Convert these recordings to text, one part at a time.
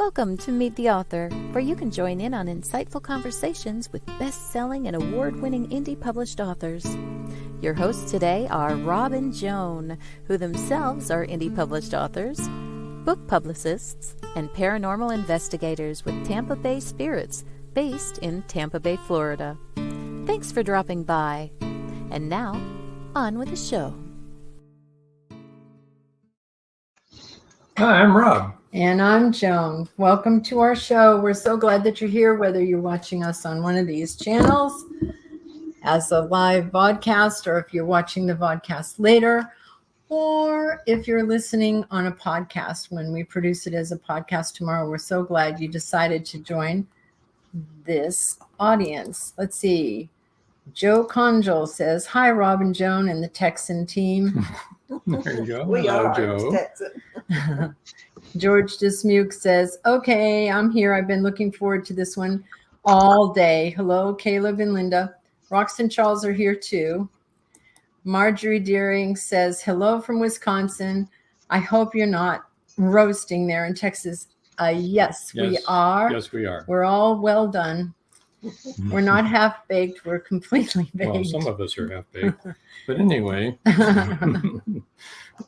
Welcome to Meet the Author, where you can join in on insightful conversations with best-selling and award-winning indie published authors. Your hosts today are Rob and Joan, who themselves are indie published authors, book publicists, and paranormal investigators with Tampa Bay Spirits, based in Tampa Bay, Florida. Thanks for dropping by. And now, on with the show. Hi, I'm Rob. And I'm Joan. Welcome to our show. We're so glad that you're here, whether you're watching us on one of these channels as a live vodcast, or if you're watching the vodcast later, or if you're listening on a podcast when we produce it as a podcast tomorrow. We're so glad you decided to join this audience. Let's see. Joe Conjol says, hi, Rob and Joan and the Texan team. There you go. We Hello, are Joe. Texan. George Dismuke says, okay, I'm here. I've been looking forward to this one all day. Hello, Caleb and Linda. Roxanne Charles are here too. Marjorie Deering says, hello from Wisconsin. I hope you're not roasting there in Texas. Yes, we are. Yes, we are. We're all well done. We're not half baked. We're completely baked. Well, some of us are half baked. But anyway, I want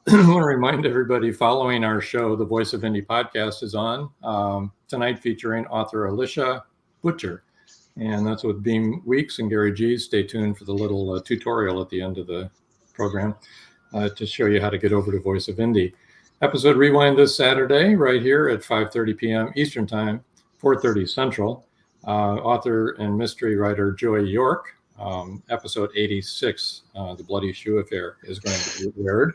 to remind everybody following our show, the Voice of Indie podcast is on tonight, featuring author Alicia Butcher. And that's with Beam Weeks and Gary G. Stay tuned for the little tutorial at the end of the program to show you how to get over to Voice of Indie. Episode rewind this Saturday right here at 5:30 p.m. Eastern Time, 4:30 Central. Author and mystery writer Joy York, episode 86, The Bloody Shoe Affair, is going to be aired.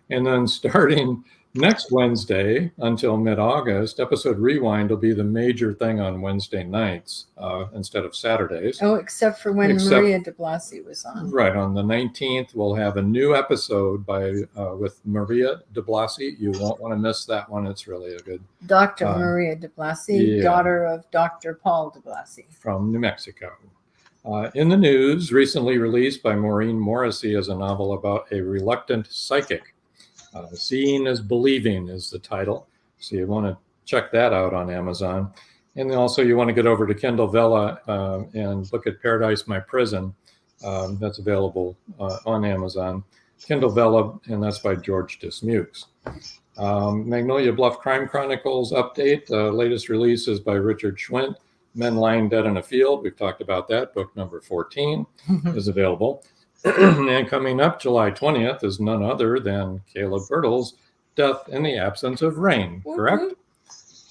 And then starting next Wednesday until mid-August, episode rewind will be the major thing on Wednesday nights instead of Saturdays. Oh, except for when Maria de Blasi was on. Right. On the 19th, we'll have a new episode with Maria de Blasi. You won't want to miss that one. It's really a good... Dr. Maria de Blasi, daughter of Dr. Paul de Blasi. From New Mexico. In the news, recently released by Maureen Morrissey, is a novel about a reluctant psychic. Seeing is Believing is the title. So you want to check that out on Amazon. And then also you want to get over to Kindle Vella and look at Paradise My Prison. That's available on Amazon. Kindle Vella, and that's by George Dismukes. Magnolia Bluff Crime Chronicles update. Latest release is by Richard Schwint. Men Lying Dead in a Field. We've talked about that. Book number 14 is available. And coming up July 20th is none other than Caleb Pirtle's Death in the Absence of Rain, correct?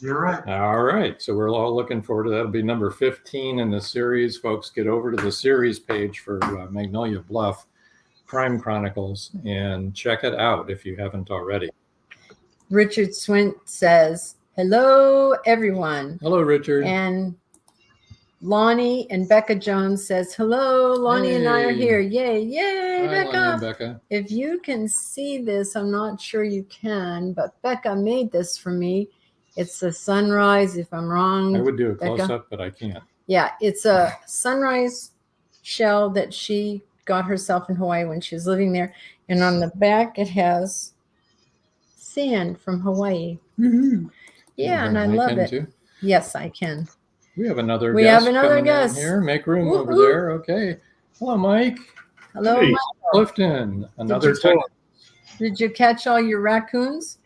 You're right. All right. So we're all looking forward to that. It'll be number 15 in the series. Folks, get over to the series page for Magnolia Bluff Crime Chronicles and check it out if you haven't already. Richard Swint says, hello, everyone. Hello, Richard. And Lonnie and Becca Jones says, hello, Lonnie and I are here. Yay, yay, Hi, Becca. Lonnie and Becca. If you can see this, I'm not sure you can, but Becca made this for me. It's a sunrise, if I'm wrong. I would do a Becca. close-up, but I can't. Yeah, it's a sunrise shell that she got herself in Hawaii when she was living there. And on the back, it has sand from Hawaii. Mm-hmm. Yeah, and I love it. Too? Yes, I can. We have another guest. We have another guest here. Make room over there. Okay. Hello, Mike. Hello, hey. Mike. Clifton. Another time. Did you catch all your raccoons?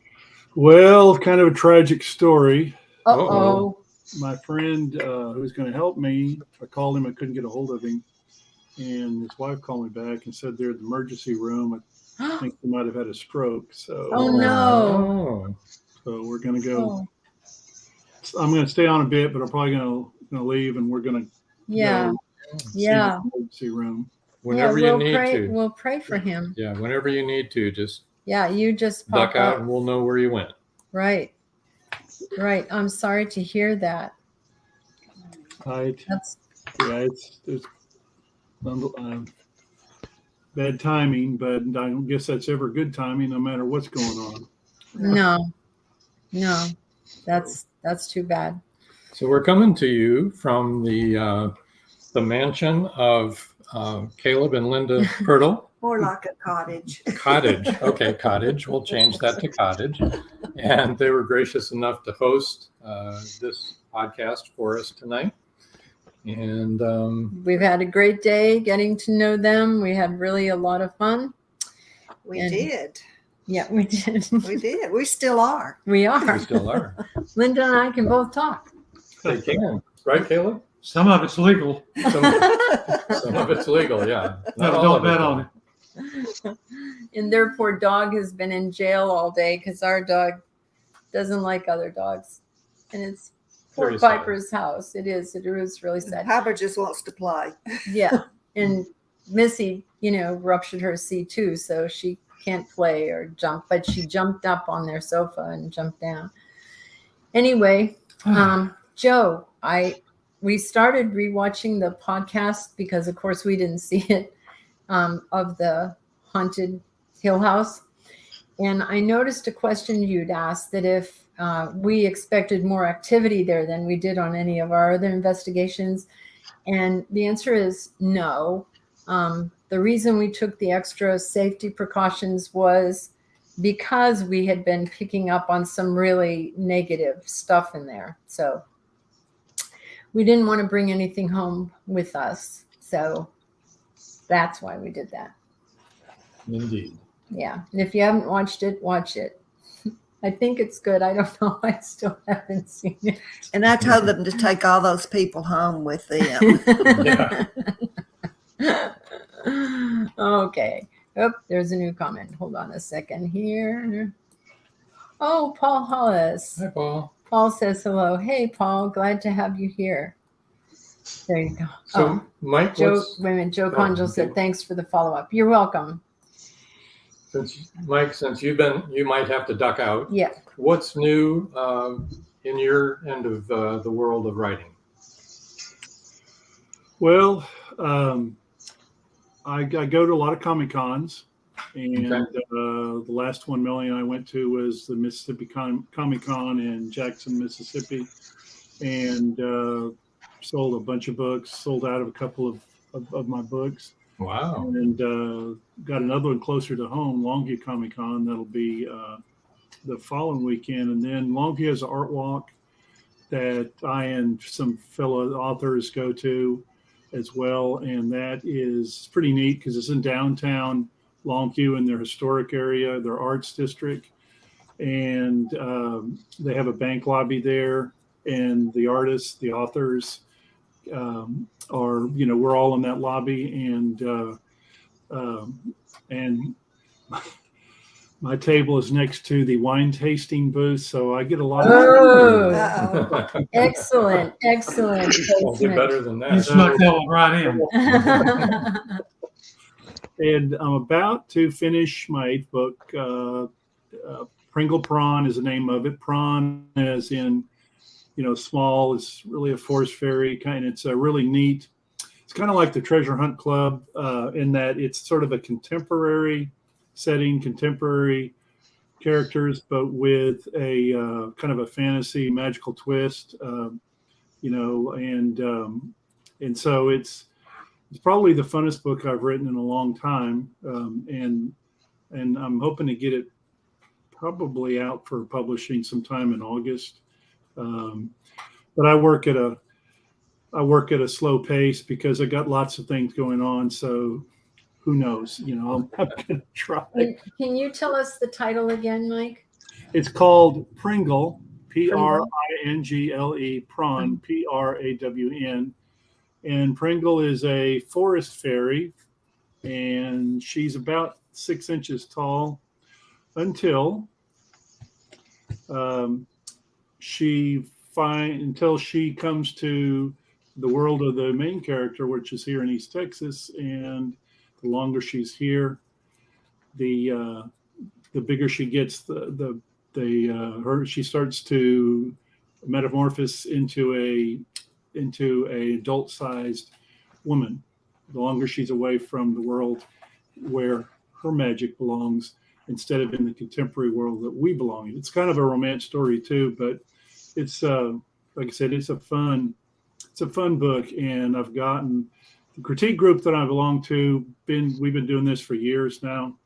Well, kind of a tragic story. Uh-oh. My friend who was going to help me, I called him. I couldn't get a hold of him. And his wife called me back and said they're in the emergency room. I think they might have had a stroke. So. Oh, no. So we're going to go. Oh. I'm going to stay on a bit, but I'm probably going to leave, and we're going to go see the emergency room. Whenever you need to. We'll pray for him. Yeah, whenever you need to, just you just duck out and we'll know where you went. Right. I'm sorry to hear that. Right. It's bad timing, but I don't guess that's ever good timing, no matter what's going on. No, that's too bad. So we're coming to you from the mansion of Caleb and Linda Pirtle. More like a cottage. Cottage. Okay, cottage. We'll change that to cottage. and they were gracious enough to host this podcast for us tonight. And we've had a great day getting to know them. We had really a lot of fun. We And- did. Yeah, we did. We did. We still are. We are. we still are. Linda and I can both talk. They can, right, Caleb? Some of it's legal. Some of it's legal, yeah. No, all don't of it, bet though. on it. And their poor dog has been in jail all day because our dog doesn't like other dogs. And it's poor Very sad. Piper's house. It is really sad. Piper just wants to play. Yeah. And Missy, ruptured her C2, so she can't play or jump, but she jumped up on their sofa and jumped down. Anyway, Joe, we started rewatching the podcast because, of course, we didn't see it, of the Haunted Hill House. And I noticed a question you'd asked that if we expected more activity there than we did on any of our other investigations. And the answer is no. The reason we took the extra safety precautions was because we had been picking up on some really negative stuff in there. So we didn't want to bring anything home with us. So that's why we did that. Indeed. Yeah. And if you haven't watched it, watch it. I think it's good. I don't know. I still haven't seen it. And I told them to take all those people home with them. Yeah. Okay. Oh, there's a new comment. Hold on a second here. Oh, Paul Hollis. Hi, Paul. Paul says hello. Hey, Paul. Glad to have you here. There you go. So, Mike, Joe, what's, wait a minute. Joe Oh, Conjal okay. said thanks for the follow-up. You're welcome. since you might have to duck out. Yeah. What's new in your end of the world of writing? Well, I go to a lot of Comic Cons, and the last one Melanie and I went to was the Mississippi Comic Con in Jackson, Mississippi, and sold a bunch of books, sold out of a couple of my books. Wow. And got another one closer to home, Longview Comic Con. That'll be the following weekend. And then Longview has an art walk that I and some fellow authors go to as well. And that is pretty neat because it's in downtown Longview in their historic area, their arts district. And they have a bank lobby there. And the artists, the authors, are, we're all in that lobby, and my table is next to the wine tasting booth, so I get a lot of. Oh, Uh-oh. excellent. Won't get better than You that. snuck that one right in. And I'm about to finish my 8th book. Pringle Prawn is the name of it. Prawn as in, small. It's really a forest fairy kind. It's a really neat. It's kind of like the Treasure Hunt Club in that it's sort of a contemporary setting, contemporary characters, but with a kind of a fantasy magical twist. And so it's probably the funnest book I've written in a long time, and I'm hoping to get it probably out for publishing sometime in August. But I work at a slow pace because I got lots of things going on. So who knows? I'm gonna try. Can you tell us the title again, Mike? It's called Pringle, Pringle, Prawn, Prawn. And Pringle is a forest fairy, and she's about 6 inches tall until until she comes to the world of the main character, which is here in East Texas. And the longer she's here, the bigger she gets. She starts to metamorphose into a adult-sized woman. The longer she's away from the world where her magic belongs, instead of in the contemporary world that we belong in. It's kind of a romance story too, but it's like I said, it's a fun book. And I've gotten the critique group that I belong to. We've been doing this for years now,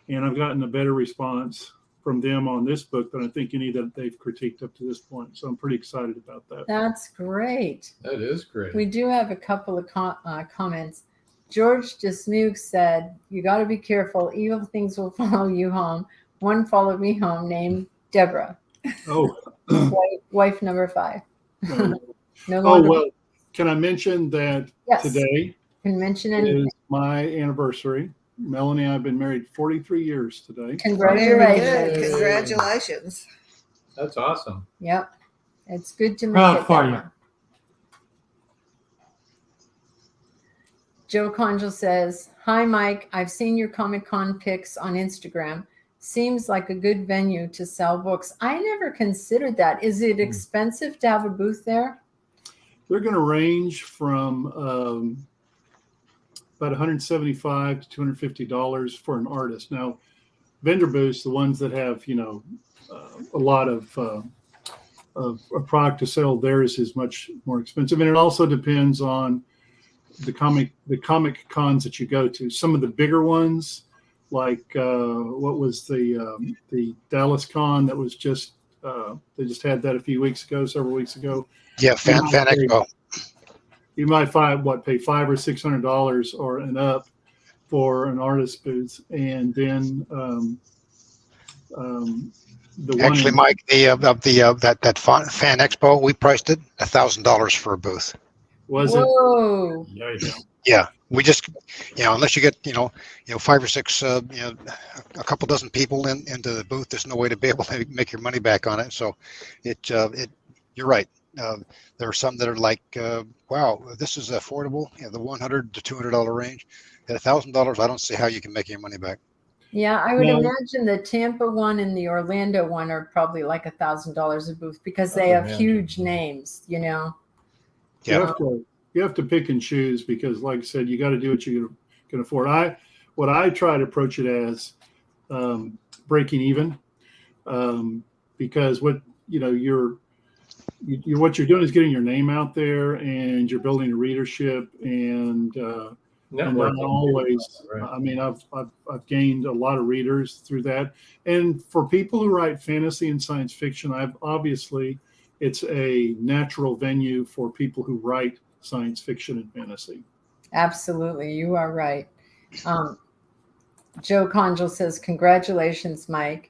and I've gotten a better response from them on this book than I think any that they've critiqued up to this point. So I'm pretty excited about that. That's great. That is great. We do have a couple of comments. George Desmuke said, "You got to be careful. Evil things will follow you home. One followed me home, named Deborah, Oh, wife number 5." no longer. well, can I mention that Yes. today Can mention anything. is my anniversary. Melanie and I have been married 43 years today. Very good. Congratulations. Congratulations. That's awesome. Yep. It's good to make Proud it for that you. way. Joe Conjal says, "Hi, Mike. I've seen your Comic-Con pics on Instagram. Seems like a good venue to sell books. I never considered that. Is it expensive to have a booth there?" They're going to range from about $175 to $250 for an artist. Now, vendor booths, the ones that have, a lot of a product to sell, theirs is much more expensive. And it also depends on the comic cons that you go to. Some of the bigger ones, like what was the Dallas Con that was just they just had that several weeks ago. Yeah, Fan Expo. You might pay $500 or $600 or and up for an artist booth, and then Actually, Mike, that Fan Expo, we priced it $1,000 for a booth. Was it? Whoa. Yeah, you go. Yeah, we just, unless you get, 5 or 6, a couple dozen people into the booth, there's no way to be able to make your money back on it. So, you're right. There are some that are like, wow, this is affordable. The $100 to $200 range. At $1,000, I don't see how you can make your money back. Yeah, I would No. imagine the Tampa one and the Orlando one are probably like $1,000 a booth because they have huge names, Yeah. You have to pick and choose because, like I said, you got to do what you can afford. What I try to approach it as breaking even, because what you're doing is getting your name out there and you're building a readership and not always. Right. I mean, I've gained a lot of readers through that, and for people who write fantasy and science fiction, it's a natural venue for people who write science fiction and fantasy. Absolutely. You are right. Joe Conjal says, "Congratulations, Mike."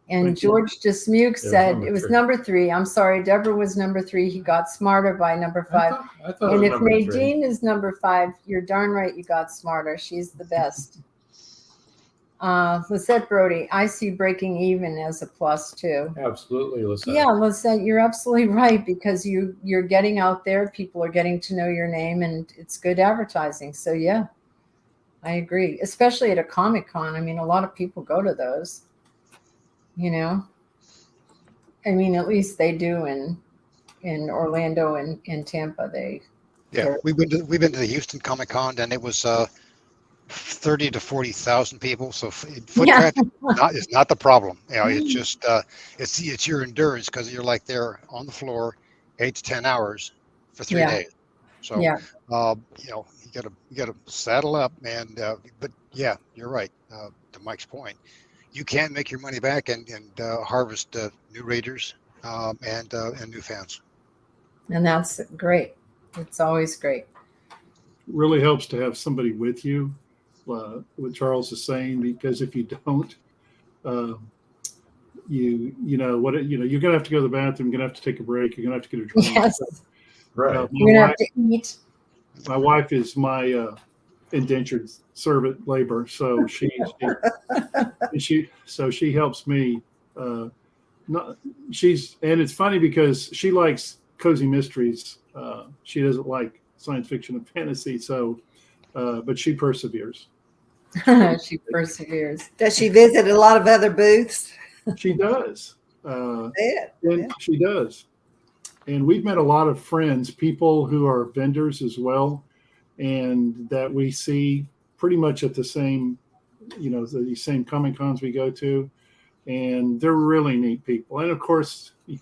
And Thank you. George Desmuke said number it was 3. number 3. I'm sorry, Deborah was number 3. He got smarter by number 5. I thought And it if was number 3. Nadine is number 5, you're darn right you got smarter. She's the best. Lisette Brody, I see breaking even as a plus too. Absolutely, Lisette. Yeah, Lisette, you're absolutely right because you're getting out there. People are getting to know your name and it's good advertising. So yeah, I agree. Especially at a Comic-Con. I mean, a lot of people go to those, I mean, at least they do in Orlando and in Tampa. We've been to the Houston Comic-Con and it was 30 to 40,000 people. So foot traffic is not the problem. It's just it's your endurance because you're like there on the floor 8 to 10 hours for 3 days. So you gotta saddle up and but yeah, you're right. To Mike's point, you can make your money back and harvest new readers and new fans. And that's great. It's always great. Really helps to have somebody with you. What Charles is saying, because if you don't, you're gonna have to go to the bathroom. You're gonna have to take a break. You're gonna have to get a drink. Yes. Right. You're gonna have to eat. My wife is my indentured servant labor, so she helps me. And it's funny because she likes cozy mysteries. She doesn't like science fiction and fantasy, so but she perseveres. She perseveres. Does she visit a lot of other booths? She does. Yeah. She does. And we've met a lot of friends, people who are vendors as well, and that we see pretty much at the same, the same Comic-Cons we go to, and they're really neat people. And of course, if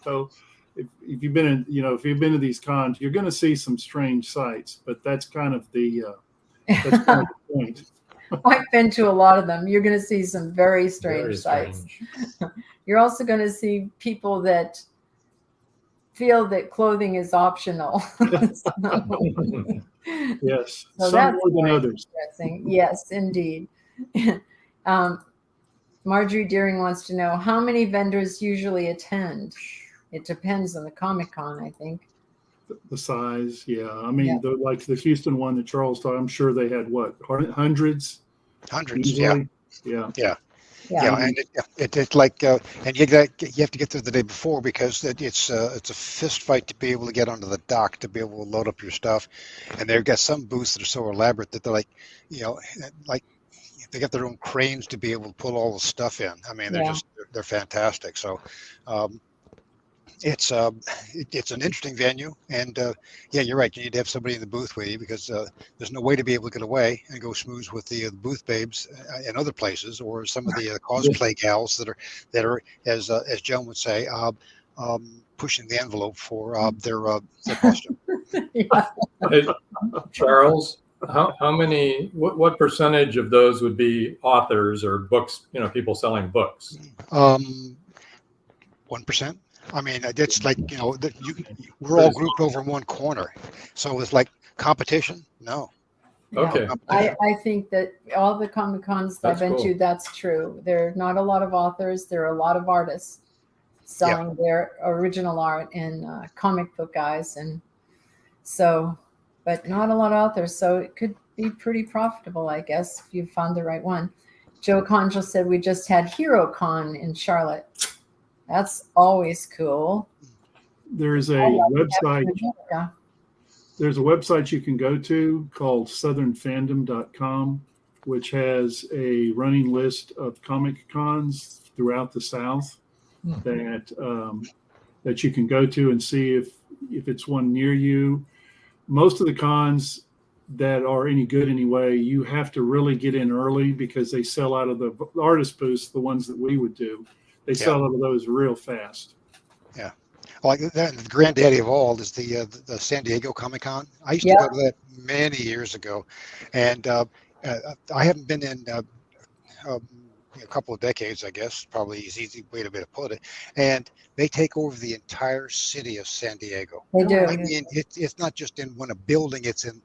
you've been to these cons, you're going to see some strange sights, but that's kind of the point. I've been to a lot of them. You're going to see some very strange Very sights. strange. You're also going to see people that feel that clothing is optional. Yes, So some that's more than quite others. interesting. Yes, indeed. Marjorie Deering wants to know how many vendors usually attend. It depends on the Comic-Con, I think. The size, yeah. I mean, like the Houston one that Charles taught, I'm sure they had what, hundreds? Hundreds, Easily? Yeah. Yeah, and it's like, and you have to get there the day before because it's a fist fight to be able to get onto the dock to be able to load up your stuff, and they've got some booths that are so elaborate that they're like, like they got their own cranes to be able to pull all the stuff in. I mean, they're fantastic. So, it's an interesting venue, and yeah, you're right. You need to have somebody in the booth with you because there's no way to be able to get away and go schmooze with the booth babes in other places, or some of the cosplay gals that are as Joan would say, pushing the envelope for their costume. Hey, Charles, how many? What percentage of those would be authors or books? People selling books. 1%. I mean, it's like, we're all grouped over in one corner. So it's like competition. No. Okay. I think that all the Comic-Cons that I've been to, that's true. There are not a lot of authors. There are a lot of artists selling their original art and comic book guys. And so, but not a lot of authors. So it could be pretty profitable, I guess, if you found the right one. Joe Conjal said we just had HeroCon in Charlotte. That's always cool. There's a website. There's a website you can go to called southernfandom.com, which has a running list of comic cons throughout the South that you can go to and see if it's one near you. Most of the cons that are any good anyway, you have to really get in early because they sell out of the artist booths, the ones that we would do. They sell out of those real fast. Yeah. Like that, the granddaddy of all is the San Diego Comic-Con. I used to go to that many years ago, and I haven't been in a couple of decades, I guess. Probably is easy way to put it. And they take over the entire city of San Diego. They do. I mean, it's not just in one building; it's in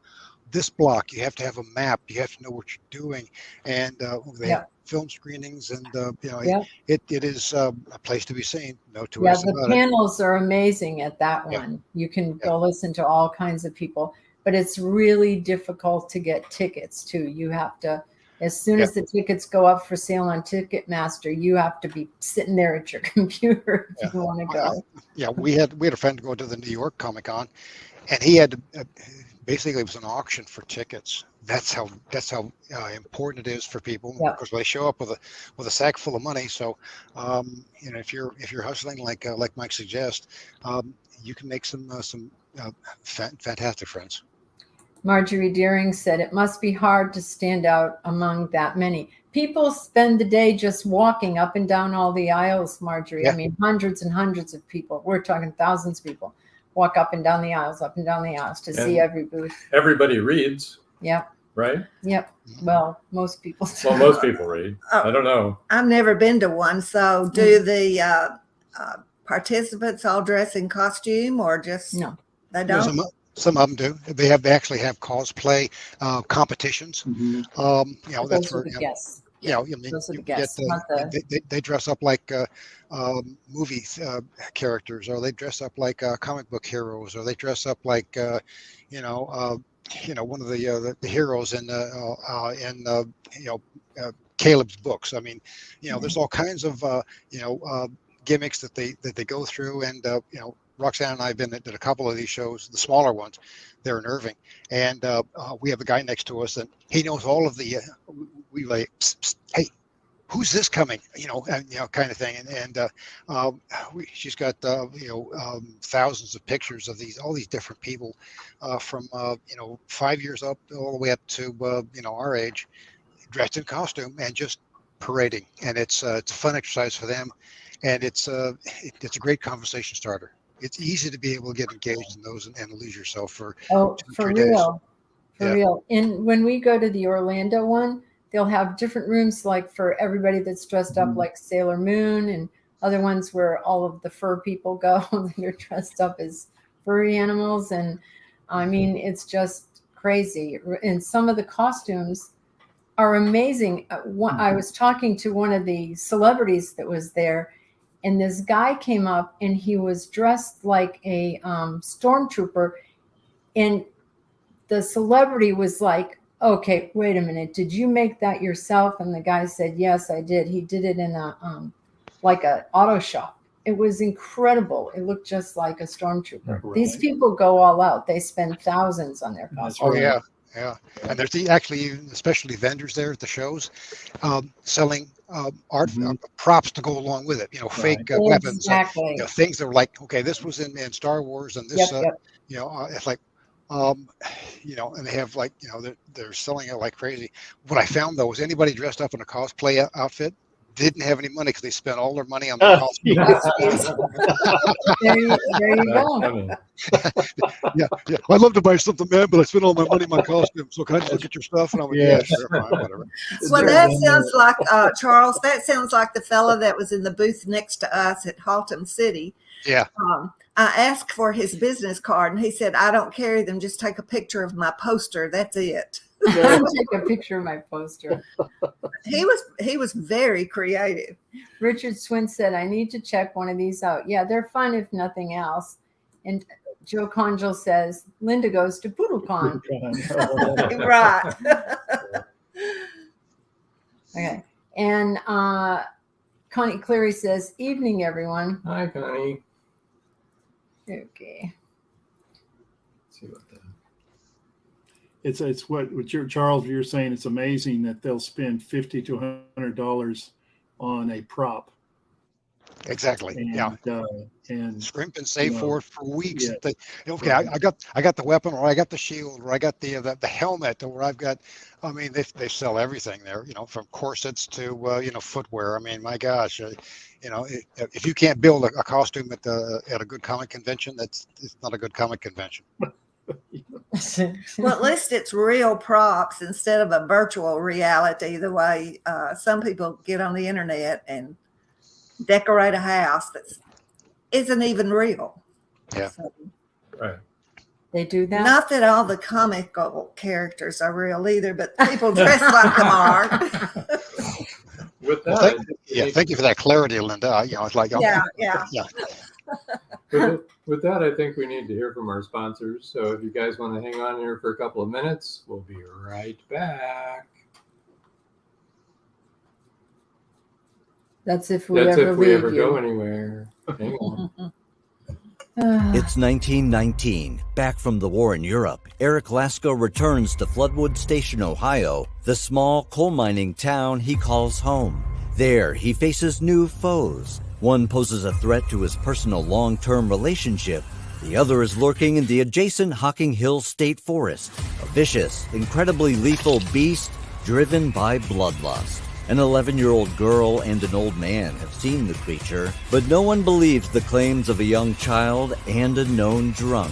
this block. You have to have a map. You have to know what you're doing, and they have film screenings, and it is a place to be seen. No two ways about it. The panels are amazing at that one. You can go listen to all kinds of people, but it's really difficult to get tickets too. You have to, as soon as the tickets go up for sale on Ticketmaster, you have to be sitting there at your computer if you want to go. Yeah, we had a friend go to the New York Comic-Con, and he had to, basically it was an auction for tickets. That's how important it is for people, because they show up with a sack full of money. So, if you're hustling like Mike suggests, you can make some fantastic friends. Marjorie Deering said it must be hard to stand out among that many. People spend the day just walking up and down all the aisles, Marjorie. I mean, hundreds and hundreds of people. We're talking thousands of people walk up and down the aisles to see every booth. Everybody reads. Yep. Right? Yep. Well, most people do. Well, most people read. I don't know. I've never been to one. So do the participants all dress in costume or just no? They don't. Some of them do. They actually have cosplay competitions. Mm-hmm. That's where yes. I mean, those are the guests. They dress up like movie characters, or they dress up like comic book heroes, or they dress up like one of the heroes in Caleb's books. I mean, there's all kinds of gimmicks that they go through, and Roxanne and I have been at a couple of these shows, the smaller ones. They're in Irving, and we have a guy next to us, and he knows all of the. We like, psst, psst, hey, who's this coming? Kind of thing, and she's got thousands of pictures of all these different people, from 5 years up all the way up to our age, dressed in costume and just parading, and it's a fun exercise for them, and it's a great conversation starter. It's easy to be able to get engaged in those and lose yourself for 2-3 days. For real. And when we go to the Orlando one, they'll have different rooms like for everybody that's dressed up like Sailor Moon, and other ones where all of the fur people go. They're dressed up as furry animals. And I mean, it's just crazy. And some of the costumes are amazing. I was talking to one of the celebrities that was there, and this guy came up and he was dressed like a stormtrooper. And the celebrity was like, okay, wait a minute. Did you make that yourself? And the guy said, yes, I did. He did it in a like a auto shop. It was incredible. It looked just like a stormtrooper. Right. These people go all out. They spend thousands on their costumes. Oh yeah, yeah. And there's actually especially vendors there at the shows selling art props to go along with it. You know, fake weapons, Exactly. you know, things that were like, okay, this was in Star Wars, and this, you know, it's like, you know, and they have like, you know, they're selling it like crazy. What I found though was anybody dressed up in a cosplay outfit didn't have any money because they spent all their money on their costume. There you go. Yeah. I'd love to buy something, man, but I spent all my money on my costume. So can I just look at your stuff? And I'm like, yeah, sure, fine, whatever. Well, that sounds like, Charles, that sounds like the fella that was in the booth next to us at Haltom City. Yeah. I asked for his business card, and he said, I don't carry them. Just take a picture of my poster. That's it. Take a picture of my poster. He was very creative. Richard Swin said, I need to check one of these out. Yeah, they're fun if nothing else. And Joe Conjal says, Linda goes to PoodleCon. Right. Okay. And Connie Cleary says, evening, everyone. Hi, Connie. Okay. Let's see what the... It's what Charles, you're saying. It's amazing that they'll spend $50 to $100 on a prop. Exactly. And, yeah. And scrimp and save for weeks. Yeah. Okay, I got the weapon, or I got the shield, or I got the helmet, or I've got. I mean, they sell everything there. You know, from corsets to you know, footwear. I mean, my gosh, you know, if you can't build a costume at a good comic convention, it's not a good comic convention. Well, at least it's real props instead of a virtual reality, the way some people get on the internet and decorate a house that isn't even real. Yeah. So, Right. They do that? not that all the comical characters are real either, but people dress like them are. With Well, that, thank you for that clarity, Linda. You know, it's like, Yeah. with that, I think we need to hear from our sponsors. So if you guys want to hang on here for a couple of minutes, we'll be right back. That's if we That's ever if we leave ever you. go anywhere. Hang on. It's 1919. Back from the war in Europe, Eric Lasko returns to Floodwood Station, Ohio, the small coal mining town he calls home. There, he faces new foes. One poses a threat to his personal long-term relationship. The other is lurking in the adjacent Hocking Hills State Forest, a vicious, incredibly lethal beast driven by bloodlust. An 11-year-old girl and an old man have seen the creature, but no one believes the claims of a young child and a known drunk.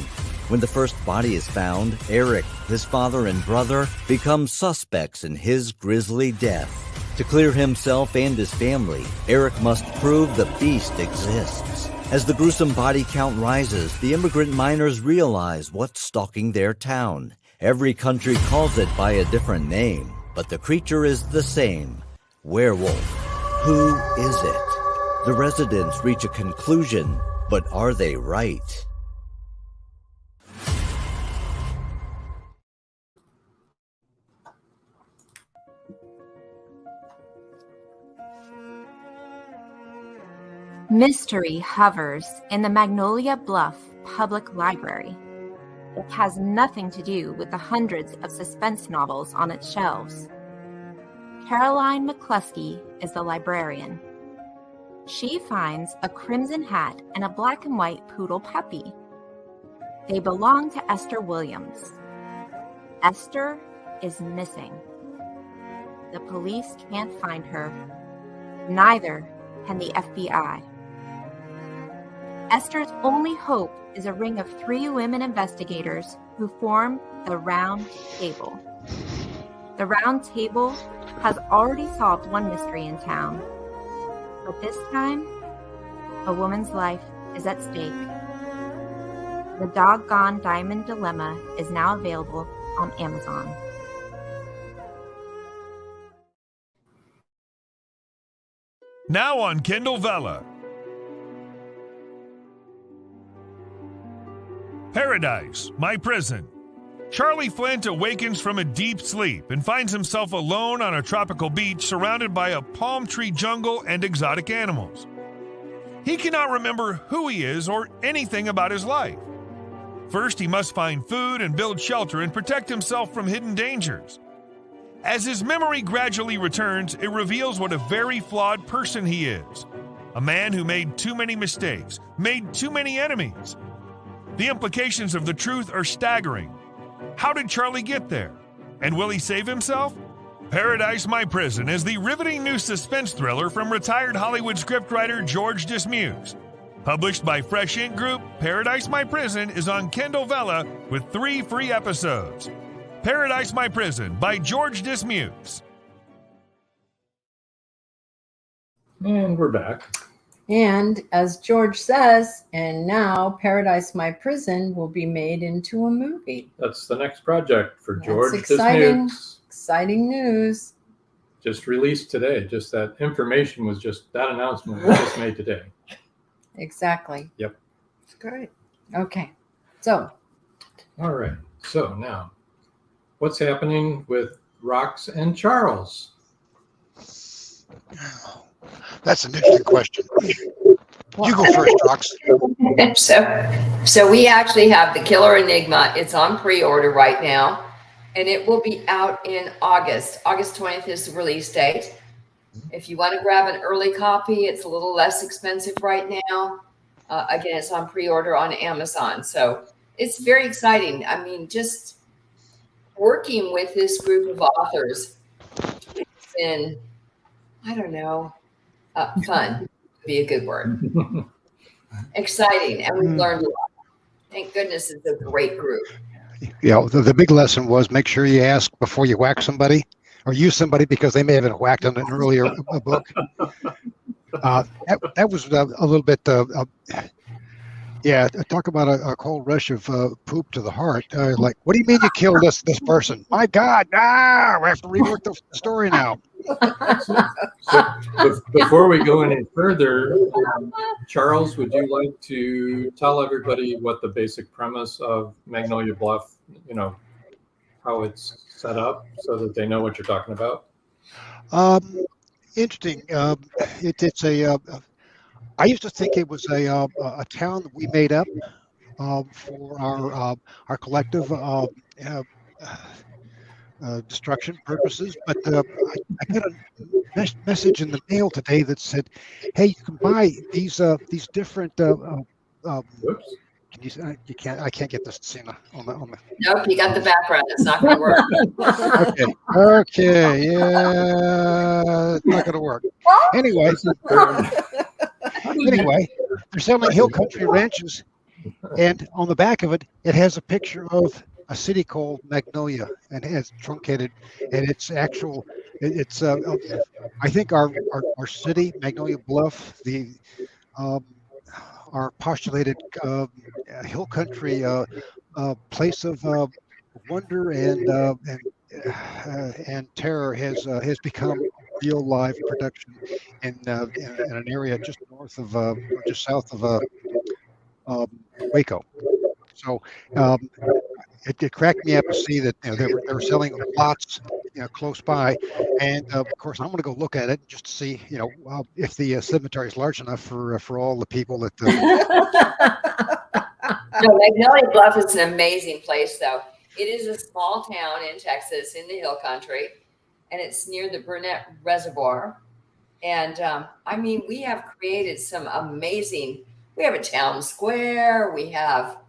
When the first body is found, Eric, his father and brother, become suspects in his grisly death. To clear himself and his family, Eric must prove the beast exists. As the gruesome body count rises, the immigrant miners realize what's stalking their town. Every country calls it by a different name, but the creature is the same. Werewolf. Who is it? The residents reach a conclusion, but are they right? Mystery hovers in the Magnolia Bluff Public Library. It has nothing to do with the hundreds of suspense novels on its shelves. Caroline McCluskey is the librarian. She finds a crimson hat and a black and white poodle puppy. They belong to Esther Williams. Esther is missing. The police can't find her. Neither can the FBI. Esther's only hope is a ring of 3 women investigators who form the Round Table. The Round Table has already solved one mystery in town. But this time, a woman's life is at stake. The Doggone Diamond Dilemma is now available on Amazon. Now on Kindle Vella. Paradise, My Prison. Charlie Flint awakens from a deep sleep and finds himself alone on a tropical beach surrounded by a palm tree jungle and exotic animals. He cannot remember who he is or anything about his life. First, he must find food and build shelter and protect himself from hidden dangers. As his memory gradually returns, it reveals what a very flawed person he is. A man who made too many mistakes, made too many enemies. The implications of the truth are staggering. How did Charlie get there? And will he save himself? Paradise, My Prison is the riveting new suspense thriller from retired Hollywood scriptwriter George Dismukes. Published by Fresh Ink Group, Paradise, My Prison is on Kindle Vella with 3 free episodes. Paradise, My Prison by George Dismukes. And we're back. And as George says, and now Paradise, My Prison will be made into a movie. That's the next project for George That's exciting, Dismukes. exciting news. Just released today. Just that information was just, that announcement was just made today. Exactly. Yep. That's great. Okay. So. All right. So now, what's happening with Rox and Charles? That's an interesting question. You go first, Rox. So we actually have The Killer Enigma. It's on pre-order right now, and it will be out in August. August 20th is the release date. If you want to grab an early copy, it's a little less expensive right now. Again, it's on pre-order on Amazon. So it's very exciting. I mean, just working with this group of authors, it's been, I don't know, fun would be a good word. Exciting, and we've learned a lot. Thank goodness it's a great group. Yeah, the big lesson was make sure you ask before you whack somebody or use somebody, because they may have been whacked on an earlier book. That was a little bit, yeah, talk about a cold rush of poop to the heart. Like, what do you mean you killed this person? My God, we have to rework the story now. So before we go any further, Charles, would you like to tell everybody what the basic premise of Magnolia Bluff, how it's set up so that they know what you're talking about? Interesting. It's a. I used to think it was a town that we made up for our collective destruction purposes, but I got a message in the mail today that said, "Hey, you can buy these different." Oops. You can't. I can't get this scene on the. Nope, you got the background. It's not going to work. Okay. Yeah, it's not going to work. Anyway, they're selling hill country ranches, and on the back of it, it has a picture of a city called Magnolia, and it has truncated, and it's actual. It's I think our city, Magnolia Bluff, our postulated hill country place of wonder and terror has become real live production in an area just north of just south of Waco. So it cracked me up to see that they were selling lots close by, and of course I'm going to go look at it just to see if the cemetery is large enough for all the people that. No, Magnolia Bluff is an amazing place, though. It is a small town in Texas, in the hill country, and it's near the Burnett Reservoir. And I mean, we have created some amazing. We have a town square. We have.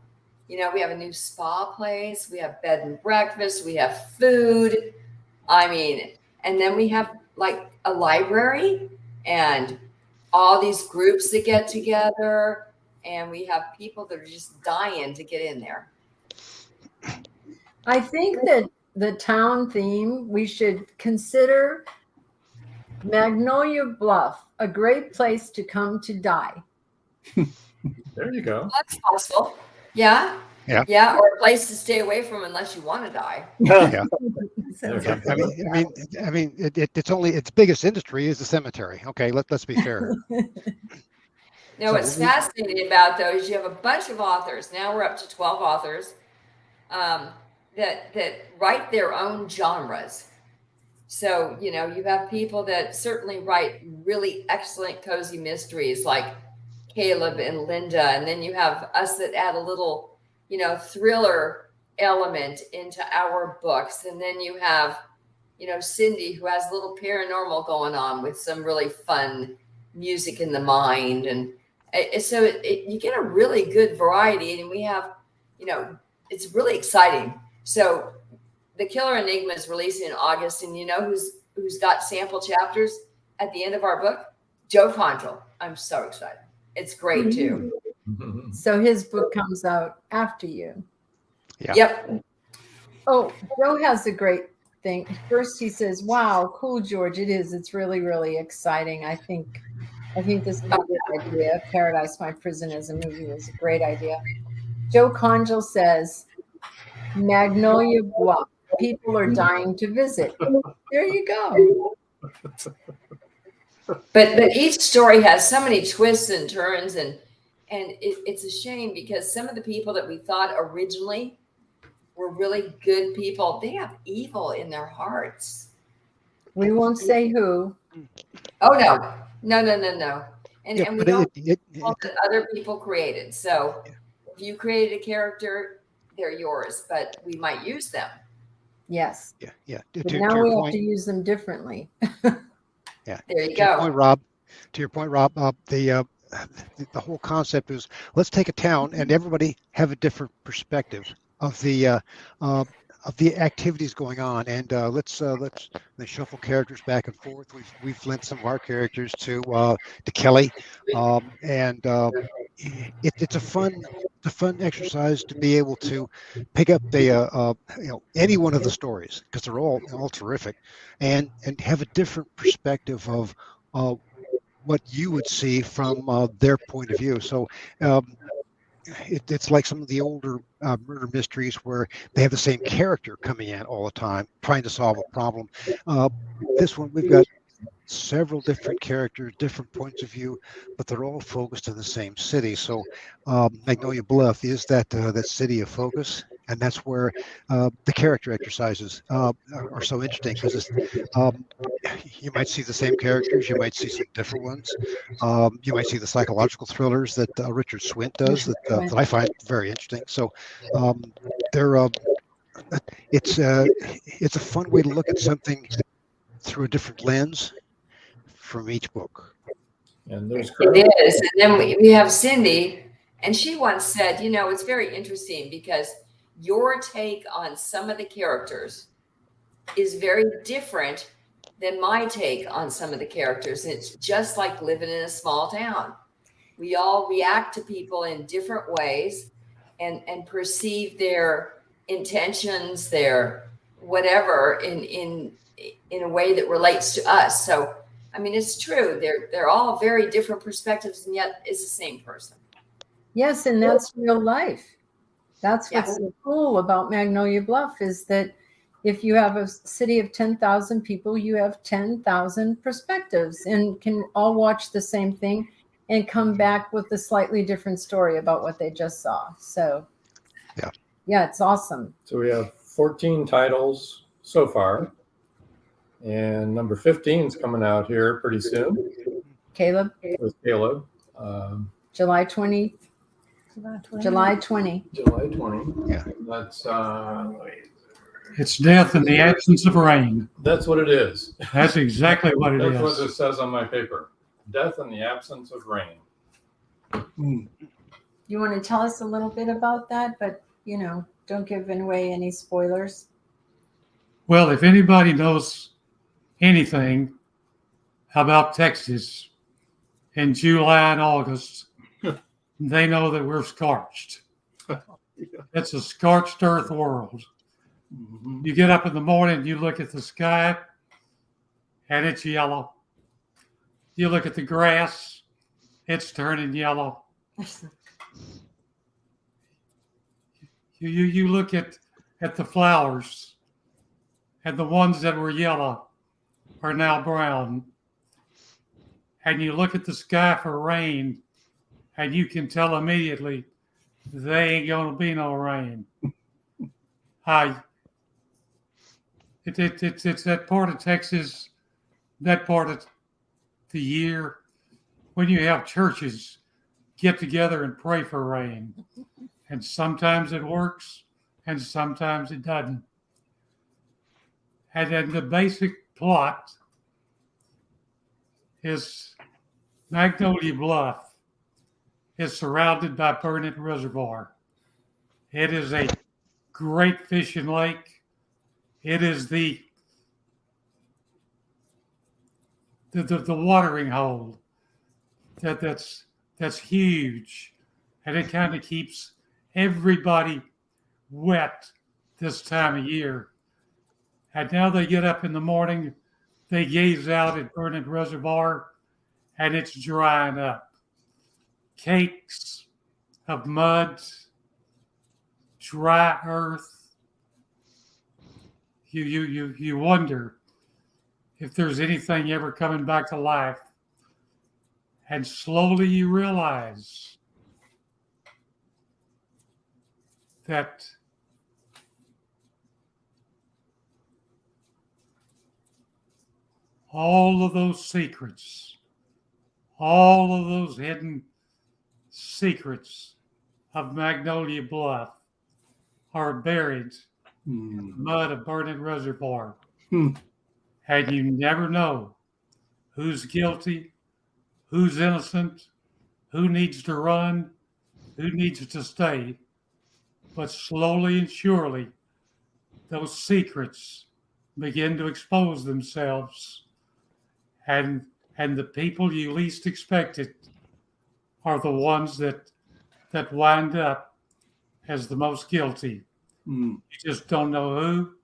We have a new spa place. We have bed and breakfast. We have food. I mean, and then we have like a library and all these groups that get together. And we have people that are just dying to get in there. I think that the town theme, we should consider Magnolia Bluff a great place to come to die. There you go. That's possible. Yeah. Yeah. Yeah. Or a place to stay away from unless you want to die. Yeah. Sounds Yeah, I mean, its biggest industry is the cemetery. Okay, let's be fair. No, what's fascinating about those, you have a bunch of authors. Now we're up to 12 authors that write their own genres. So, you have people that certainly write really excellent cozy mysteries like Caleb and Linda. And then you have us that add a little, thriller element into our books. And then you have, Cindy, who has a little paranormal going on with some really fun music in the mind. And so you get a really good variety. And we have, it's really exciting. So The Killer Enigma is releasing in August. And who's got sample chapters at the end of our book? Joe Condrell. I'm so excited. It's great too. So his book comes out after you. Yeah. Yep. Oh, Joe has a great thing. First he says, wow, cool, George. It is. It's really, really exciting. I think this is a good idea. Paradise, My Prison as a movie was a great idea. Joe Condrell says, Magnolia Bluff. People are dying to visit. There you go. But each story has so many twists and turns, and it's a shame because some of the people that we thought originally were really good people, they have evil in their hearts. We won't say who. Oh no. And, Yeah, and we don't know that other people created. So if you created a character, they're yours, but we might use them. Yes. Yeah. But now we have to use them differently. Yeah. There you To your go. point, Rob, the whole concept is let's take a town and everybody have a different perspective of the activities going on, and let's shuffle characters back and forth. We've lent some of our characters to Kelly, and it's a fun exercise to be able to pick up any one of the stories because they're all terrific, and have a different perspective of what you would see from their point of view. So it's like some of the older murder mysteries where they have the same character coming in all the time trying to solve a problem. This one, we've got several different characters, different points of view, but they're all focused in the same city. So Magnolia Bluff is that city of focus, and that's where the character exercises are so interesting because you might see the same characters, you might see some different ones, you might see the psychological thrillers that Richard Swint does that I find very interesting. So it's a fun way to look at something through a different lens from each book. And there's It is. And then we have Cindy, and she once said, it's very interesting because your take on some of the characters is very different than my take on some of the characters. And it's just like living in a small town. We all react to people in different ways and perceive their intentions, their whatever in a way that relates to us. So, I mean, it's true. They're all very different perspectives, and yet it's the same person. Yes, and that's real life. That's what's so cool about Magnolia Bluff is that if you have a city of 10,000 people, you have 10,000 perspectives and can all watch the same thing and come back with a slightly different story about what they just saw. So, yeah, it's awesome. So we have 14 titles so far, and number 15 is coming out here pretty soon. Caleb? With Caleb. July 20. July 20. July 20. Yeah. That's It's death in the absence of rain. That's what it is. That's exactly what it That's is. what it says on my paper. Death in the absence of rain. You want to tell us a little bit about that, but don't give away any spoilers. Well, if anybody knows anything about Texas in July and August, they know that we're scorched. It's a scorched earth world. Mhm. You get up in the morning, you look at the sky, and it's yellow. You look at the grass, it's turning yellow. You look at the flowers, and the ones that were yellow are now brown. And you look at the sky for rain, and you can tell immediately there ain't going to be no rain. It's that part of Texas, that part of the year when you have churches get together and pray for rain. And sometimes it works, and sometimes it doesn't. And then the basic plot is Magnolia Bluff is surrounded by Burnett Reservoir. It is a great fishing lake. It is the watering hole that's huge, and it kind of keeps everybody wet this time of year. And now they get up in the morning, they gaze out at Burnett Reservoir, and it's drying up. Cakes of mud, dry earth. You wonder if there's anything ever coming back to life. And slowly you realize that all of those secrets, all of those hidden secrets of Magnolia Bluff are buried in the mud of Burnett Reservoir. And you never know who's guilty, who's innocent, who needs to run, who needs to stay. But slowly and surely, those secrets begin to expose themselves. And the people you least expected are the ones that wind up as the most guilty. You just don't know who,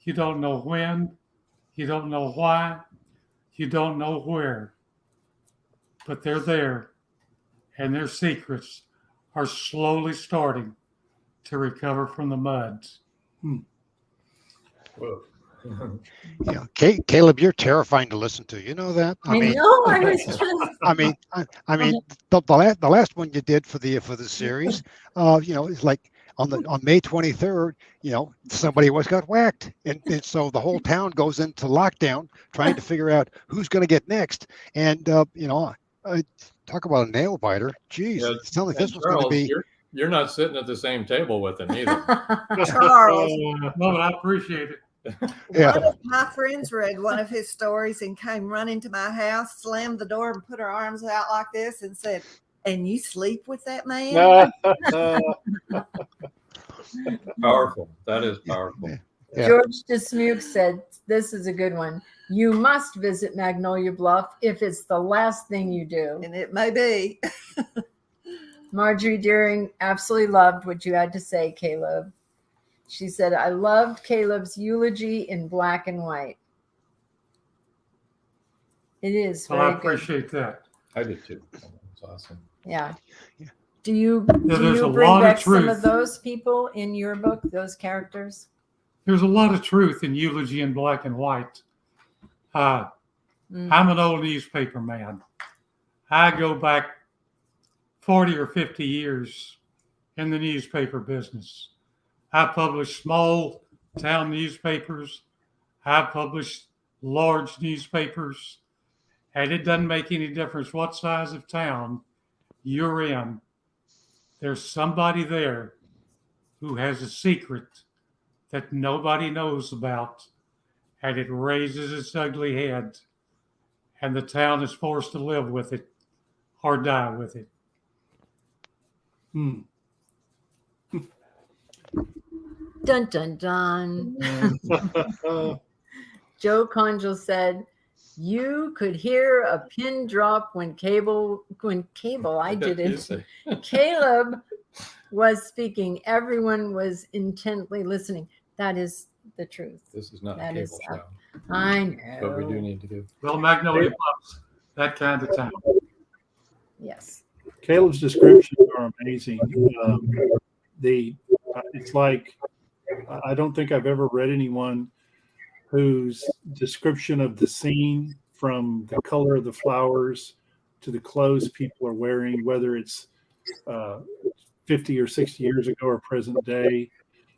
you don't know when, you don't know why, you don't know where. But they're there, and their secrets are slowly starting to recover from the mud. Yeah, Caleb, you're terrifying to listen to. You know that? I know. I was just. I mean, the last one you did for the series, it's like on May 23rd, somebody got whacked, and so the whole town goes into lockdown trying to figure out who's going to get next, and talk about a nail biter. Jeez, Yeah, it sounds like this one's going to be. You're not sitting at the same table with him either. Charles. No, but I appreciate it. Yeah. One of my friends read one of his stories and came running to my house, slammed the door, and put her arms out like this and said, "And you sleep with that man?" Powerful. That is powerful. Yeah. George Dismuke said, "This is a good one. You must visit Magnolia Bluff if it's the last thing you do." And it may be. Marjorie Deering absolutely loved what you had to say, Caleb. She said, "I loved Caleb's eulogy in black and white." It is very Well, I good. appreciate that. I did too. That's awesome. Yeah. Do you there's a bring lot of back some truth. of those people in your book, those characters? There's a lot of truth in eulogy in black and white. I'm an old newspaper man. I go back 40 or 50 years in the newspaper business. I publish small town newspapers. I publish large newspapers. And it doesn't make any difference what size of town you're in. There's somebody there who has a secret that nobody knows about, and it raises its ugly head, and the town is forced to live with it or die with it. Dun, dun, dun. Joe Conjal said, "You could hear a pin drop when Caleb was speaking. Everyone was intently listening." That is the truth. This is not a That cable is, show. I know. But we do need to give. Well, Magnolia Bluff's that kind of town. Yes. Caleb's descriptions are amazing. It's like, I don't think I've ever read anyone whose description of the scene, from the color of the flowers to the clothes people are wearing, whether it's 50 or 60 years ago or present day,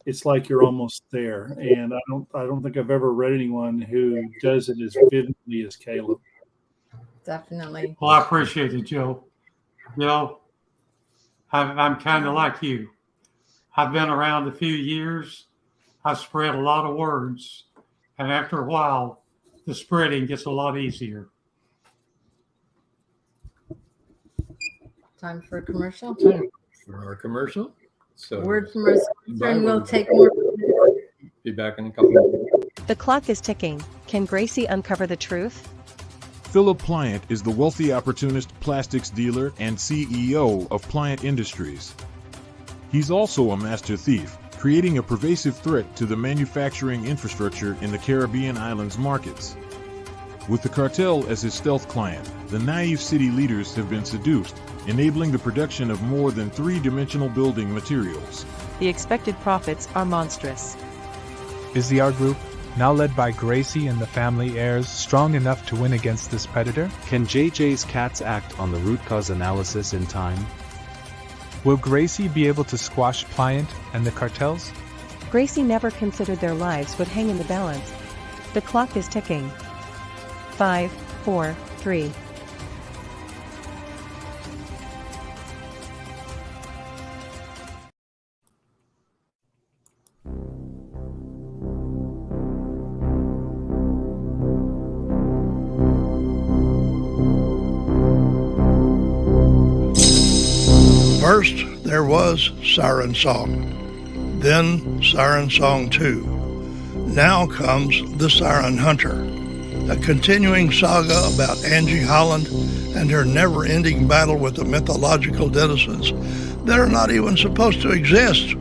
it's like you're almost there. And I don't think I've ever read anyone who does it as vividly as Caleb. Definitely. Well, I appreciate it, Joe. I'm kind of like you. I've been around a few years. I've spread a lot of words. And after a while, the spreading gets a lot easier. Time for a commercial. For our commercial. So Word from our sponsor, and we'll take more. Be back in a couple of minutes. The clock is ticking. Can Gracie uncover the truth? Philip Pliant is the wealthy opportunist plastics dealer and CEO of Pliant Industries. He's also a master thief, creating a pervasive threat to the manufacturing infrastructure in the Caribbean islands markets. With the cartel as his stealth client, the naive city leaders have been seduced, enabling the production of more than three-dimensional building materials. The expected profits are monstrous. Is the art group, now led by Gracie and the family heirs, strong enough to win against this predator? Can JJ's cats act on the root cause analysis in time? Will Gracie be able to squash Pliant and the cartels? Gracie never considered their lives would hang in the balance. The clock is ticking. 5, 4, 3. First, there was Siren Song, then Siren Song 2. Now comes The Siren Hunter, a continuing saga about Angie Holland and her never-ending battle with the mythological denizens that are not even supposed to exist.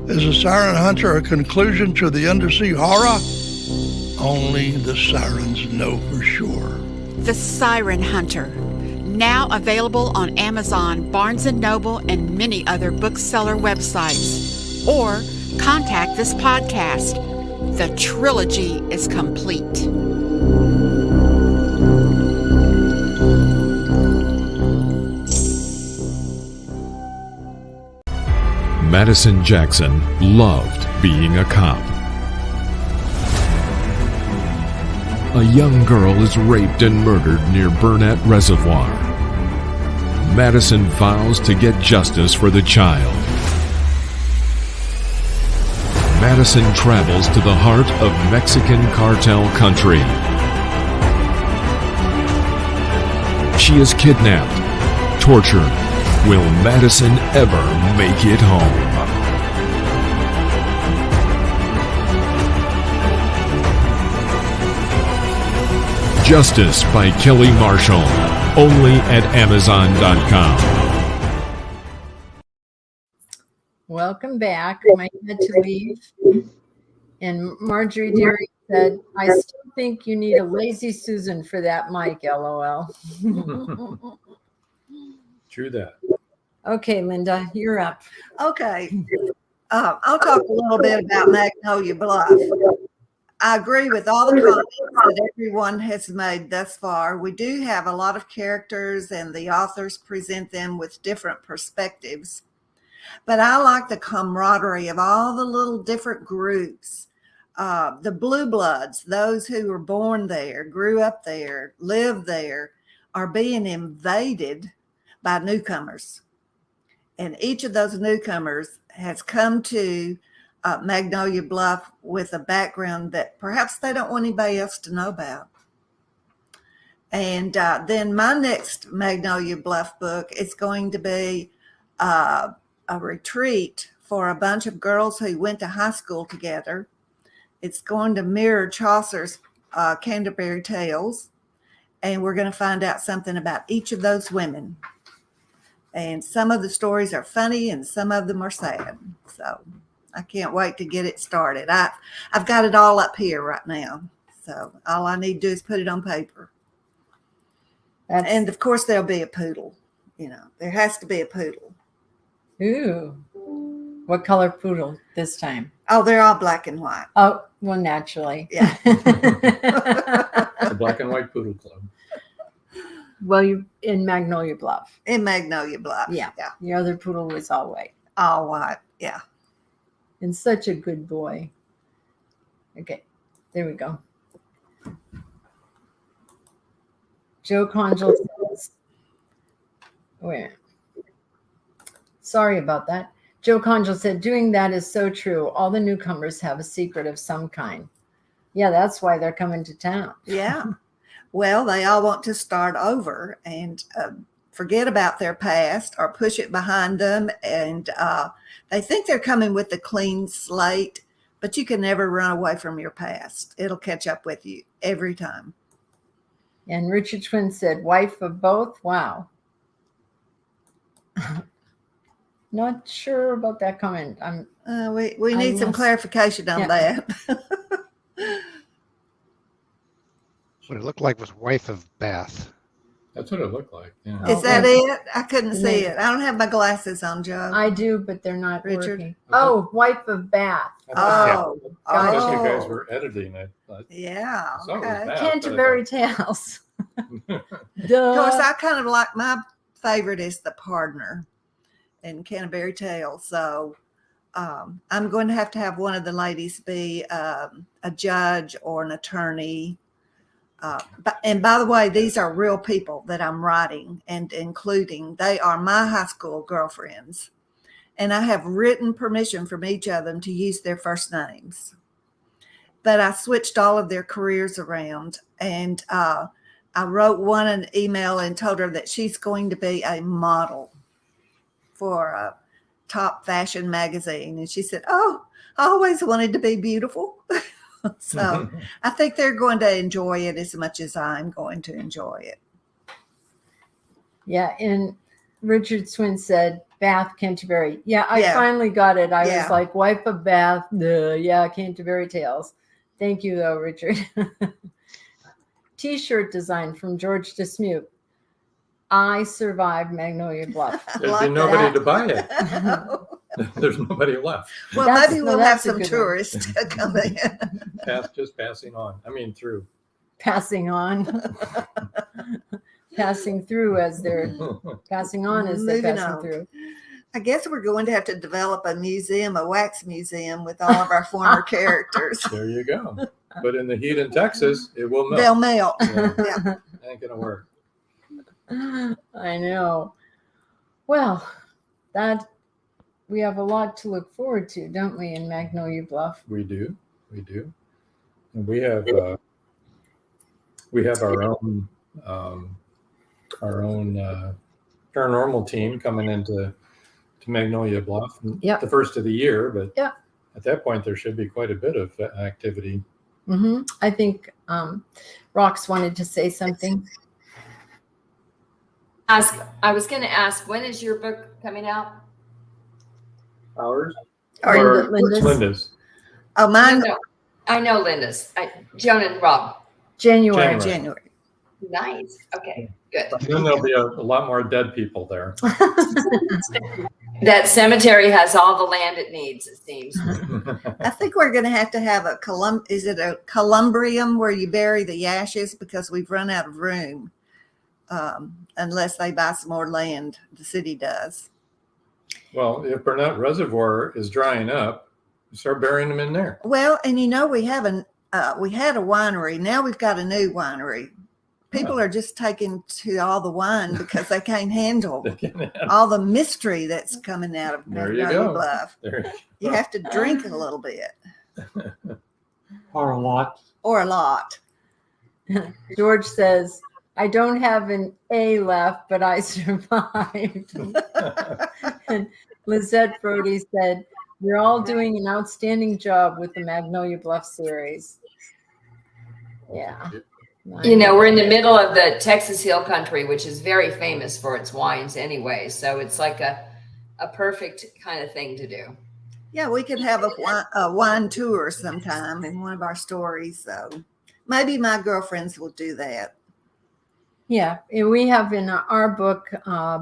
Is The Siren Hunter a conclusion to the undersea horror? Only the sirens know for sure. The Siren Hunter, now available on Amazon, Barnes & Noble, and many other bookseller websites. Or contact this podcast. The trilogy is complete. Madison Jackson loved being a cop. A young girl is raped and murdered near Burnett Reservoir. Madison vows to get justice for the child. Madison travels to the heart of Mexican cartel country. She is kidnapped, tortured. Will Madison ever make it home? Justice by Kelly Marshall, only at Amazon.com. Welcome back. I had to leave. And Marjorie Deary said, I still think you need a lazy Susan for that mic, LOL. True that. Okay, Linda, you're up. Okay. I'll talk a little bit about Magnolia Bluff. I agree with all the comments that everyone has made thus far. We do have a lot of characters, and the authors present them with different perspectives. But I like the camaraderie of all the little different groups. The blue bloods, those who were born there, grew up there, lived there, are being invaded by newcomers. And each of those newcomers has come to Magnolia Bluff with a background that perhaps they don't want anybody else to know about. And then my next Magnolia Bluff book is going to be a retreat for a bunch of girls who went to high school together. It's going to mirror Chaucer's Canterbury Tales, and we're going to find out something about each of those women. And some of the stories are funny and some of them are sad. So I can't wait to get it started. I've got it all up here right now. So all I need to do is put it on paper. And of course there'll be a poodle. You know, there has to be a poodle. Ooh. What color poodle this time? Oh, they're all black and white. Oh, well, naturally. Yeah. The Black and White Poodle Club. Well, you in Magnolia Bluff. In Magnolia Bluff. Yeah. Yeah. The other poodle was all white. All white. Yeah. And such a good boy. Okay. There we go. Joe Conjal says, wait. Sorry about that. Joe Conjal said, doing that is so true. All the newcomers have a secret of some kind. Yeah, that's why they're coming to town. Yeah. Well, they all want to start over and forget about their past or push it behind them. And they think they're coming with a clean slate, but you can never run away from your past. It'll catch up with you every time. And Richard Twin said, wife of both? Wow. Not sure about that comment. We need some clarification on that. What it looked like was wife of Bath. That's what it looked like. Yeah. Is that it? I couldn't see it. I don't have my glasses on, Joe. I do, but they're not Richard. working. Oh, wife of Bath. Oh, I guess you guys were editing it. Yeah. So it was Okay. that, Canterbury Tales. Of course, I kind of like, my favorite is The Pardoner in Canterbury Tales. So I'm going to have one of the ladies be a judge or an attorney. And by the way, these are real people that I'm writing and including. They are my high school girlfriends. And I have written permission from each of them to use their first names. But I switched all of their careers around. And I wrote one an email and told her that she's going to be a model for a top fashion magazine. And she said, oh, I always wanted to be beautiful. So I think they're going to enjoy it as much as I'm going to enjoy it. Yeah, and Richard Swin said, Bath, Canterbury. Yeah, I finally got it. I was like, wife of Bath. Yeah, Canterbury Tales. Thank you, though, Richard. T-shirt design from George Dismute. I survived Magnolia Bluff. There's been nobody to buy it. There's nobody left. Well, maybe we'll have some tourists come in. Just passing on. I mean, through. Passing on. Passing through as they're passing on as they're passing through. I guess we're going to have to develop a museum, a wax museum with all of our former characters. There you go. But in the heat in Texas, it will melt. They'll melt. Yeah. Ain't gonna work. I know. Well, we have a lot to look forward to, don't we, in Magnolia Bluff? We do. And we have our own paranormal team coming into Magnolia Bluff. Yep. The first of the year, but yeah, at that point there should be quite a bit of activity. Mm-hmm. I think Rox wanted to say something. I was going to ask, when is your book coming out? Ours? Or Linda's? Linda's. Oh, mine. No, I know Linda's. Joan and Rob. January. Nice. Okay, good. And then there'll be a lot more dead people there. That cemetery has all the land it needs, it seems. I think we're going to have a columbrium where you bury the ashes, because we've run out of room. Unless they buy some more land, the city does. Well, if Burnett Reservoir is drying up, start burying them in there. Well, and we had a winery. Now we've got a new winery. People are just taking to all the wine because they can't handle all the mystery that's coming out of Magnolia Bluff. You have to drink a little bit. Or a lot. George says, I don't have an A left, but I survived. And Lizette Brody said, you're all doing an outstanding job with the Magnolia Bluff series. Yeah. We're in the middle of the Texas Hill Country, which is very famous for its wines anyway. So it's like a perfect kind of thing to do. Yeah, we could have a wine tour sometime in one of our stories. So maybe my girlfriends will do that. Yeah, and we have in our book